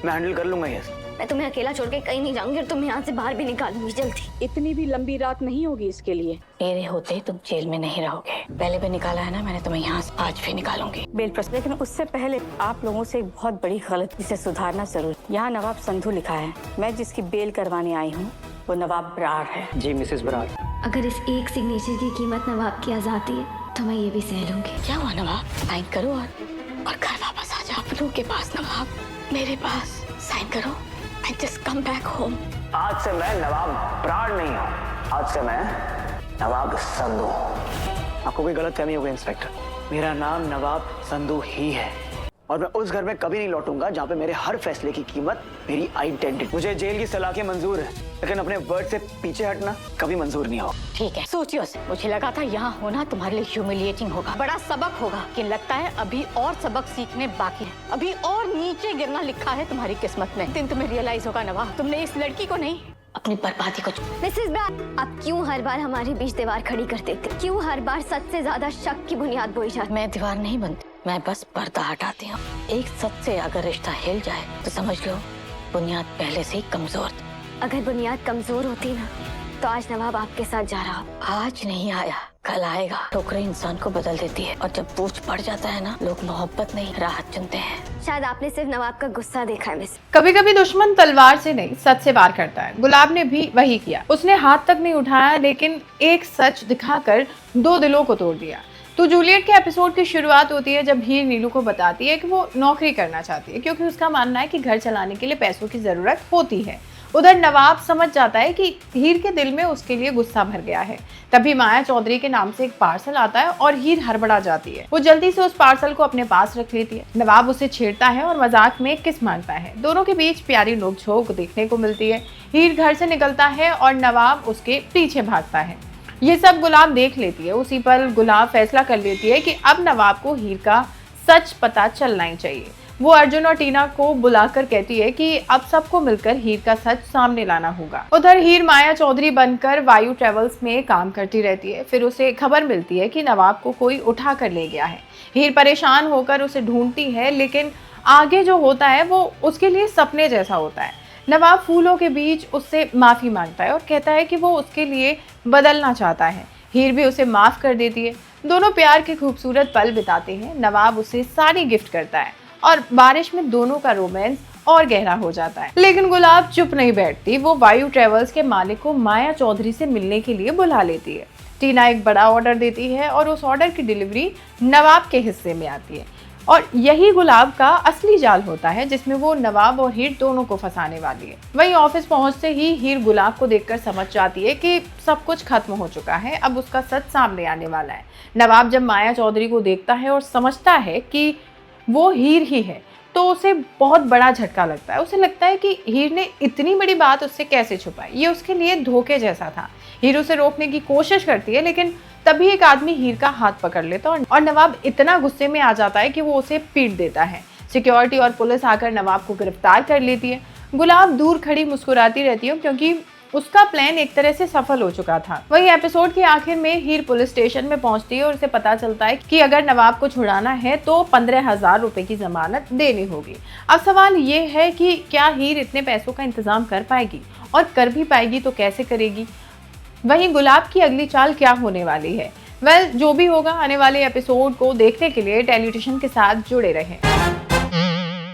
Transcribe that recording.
मैं हैंडल कर लूंगा ये। मैं तुम्हें अकेला छोड़ के कहीं नहीं जाऊंगी और तुम्हें यहाँ से बाहर भी निकालूंगी जल्दी। इतनी भी लंबी रात नहीं होगी इसके लिए। मेरे होते तुम जेल में नहीं रहोगे। पहले भी निकाला है ना मैंने तुम्हें यहाँ से, आज भी निकालूंगी। बेल प्रश्न, लेकिन उससे पहले आप लोगों से एक बहुत बड़ी गलती से सुधारना जरूर। यहाँ नवाब संधू लिखा है, मैं जिसकी बेल करवाने आई हूँ वो नवाब बरार है। जी मिसेस बरार। अगर इस एक सिग्नेचर की कीमत नवाब की आजादी है तो मैं ये भी सह लूंगी। क्या हुआ नवाब, साइन करो और घर वापस आ जाओ अपनों के पास। नवाब मेरे पास साइन करो and just come back home। आज से मैं नवाब बरार नहीं हूँ, आज से मैं नवाब संधू हूँ। आपको कोई गलतफहमी हो गई इंस्पेक्टर, मेरा नाम नवाब संधू ही है और मैं उस घर में कभी नहीं लौटूंगा जहाँ पे मेरे हर फैसले की कीमत मेरी आइडेंटिटी। मुझे जेल की सलाखें मंजूर है लेकिन अपने वर्ड से पीछे हटना कभी मंजूर नहीं हो। ठीक है, सोचियो से। मुझे लगा था यहाँ होना तुम्हारे लिए ह्यूमिलिएटिंग होगा, बड़ा सबक होगा, लेकिन लगता है अभी और सबक सीखने बाकी है। अभी और नीचे गिरना लिखा है तुम्हारी किस्मत में। दिन तुम्हें रियलाइज होगा नवाब, तुमने इस लड़की को नहीं अपनी बर्बादी को। मिसेस ब्रार, आप क्यों हर बार हमारे बीच दीवार खड़ी कर देते? क्यों हर बार सच से ज्यादा शक की बुनियाद बोई जाती? मैं दीवार नहीं बनती, मैं बस पर्दा हटाती हूँ। एक सच से अगर रिश्ता हिल जाए तो समझ लो बुनियाद पहले से ही कमजोर थी। अगर बुनियाद कमजोर होती ना तो आज नवाब आपके साथ जा रहा हो। आज नहीं आया, कल आएगा। ठोकरें इंसान को बदल देती है और जब बोझ पड़ जाता है ना, लोग मोहब्बत नहीं राहत चुनते हैं। शायद आपने सिर्फ नवाब का गुस्सा देखा है मिस। कभी कभी दुश्मन तलवार से नहीं सच से वार करता है। गुलाब ने भी वही किया। उसने हाथ तक नहीं उठाया लेकिन एक सच दिखाकर दो दिलों को तोड़ दिया। तो जूलियट के एपिसोड की शुरुआत होती है जब हीर नीलू को बताती है कि वो नौकरी करना चाहती है क्योंकि उसका मानना है कि घर चलाने के लिए पैसों की जरूरत होती है। उधर नवाब समझ जाता है कि हीर के दिल में उसके लिए गुस्सा भर गया है। तभी माया चौधरी के नाम से एक पार्सल आता है और हीर हड़बड़ा जाती है। वो जल्दी से उस पार्सल को अपने पास रख लेती है। नवाब उसे छेड़ता है और मजाक में किस मांगता है। दोनों के बीच प्यारी नोकझोंक देखने को मिलती है। हीर घर से निकलता है और नवाब उसके पीछे भागता है। ये सब गुलाब देख लेती है। उसी पर गुलाब फैसला कर लेती है कि अब नवाब को हीर का सच पता चलना ही चाहिए। वो अर्जुन और टीना को बुलाकर कहती है कि अब सबको मिलकर हीर का सच सामने लाना होगा। उधर हीर माया चौधरी बनकर वायु ट्रेवल्स में काम करती रहती है। फिर उसे खबर मिलती है कि नवाब को कोई उठा कर ले गया है। हीर परेशान होकर उसे ढूंढती है लेकिन आगे जो होता है वो उसके लिए सपने जैसा होता है। नवाब फूलों के बीच उससे माफी मांगता है और कहता है कि वो उसके लिए बदलना चाहता है। हीर भी उसे माफ कर देती है। दोनों प्यार के खूबसूरत पल बिताते हैं। नवाब उसे साड़ी गिफ्ट करता है और बारिश में दोनों का रोमांस और गहरा हो जाता है। लेकिन गुलाब चुप नहीं बैठती। वो वायु ट्रेवल्स के मालिक को माया चौधरी से मिलने के लिए बुला लेती है। टीना एक बड़ा ऑर्डर देती है और उस ऑर्डर की डिलीवरी नवाब के हिस्से में आती है और यही गुलाब का असली जाल होता है जिसमें वो नवाब और हीर दोनों को फंसाने वाली है। वहीं ऑफिस पहुंचते ही हीर गुलाब को देखकर समझ जाती है कि सब कुछ खत्म हो चुका है, अब उसका सच सामने आने वाला है। नवाब जब माया चौधरी को देखता है और समझता है कि वो हीर ही है तो उसे बहुत बड़ा झटका लगता है। उसे लगता है कि हीर ने इतनी बड़ी बात उससे कैसे छुपाई। ये उसके लिए धोखे जैसा था। हीर उसे रोकने की कोशिश करती है लेकिन तभी एक आदमी हीर का हाथ पकड़ लेता है और नवाब इतना गुस्से में आ जाता है कि वो उसे पीट देता है। सिक्योरिटी और पुलिस आकर नवाब को गिरफ्तार कर लेती है। गुलाब दूर खड़ी मुस्कुराती रहती है क्योंकि उसका प्लान एक तरह से सफल हो चुका था। वहीं एपिसोड के आखिर में हीर पुलिस स्टेशन में पहुंचती है और उसे पता चलता है कि अगर नवाब को छुड़ाना है तो 15,000 रुपए की जमानत देनी होगी। अब सवाल ये है कि क्या हीर इतने पैसों का इंतजाम कर पाएगी और कर भी पाएगी तो कैसे करेगी। वहीं गुलाब की अगली चाल क्या होने वाली है। जो भी होगा, आने वाले एपिसोड को देखने के लिए टेलीविजन के साथ जुड़े रहें।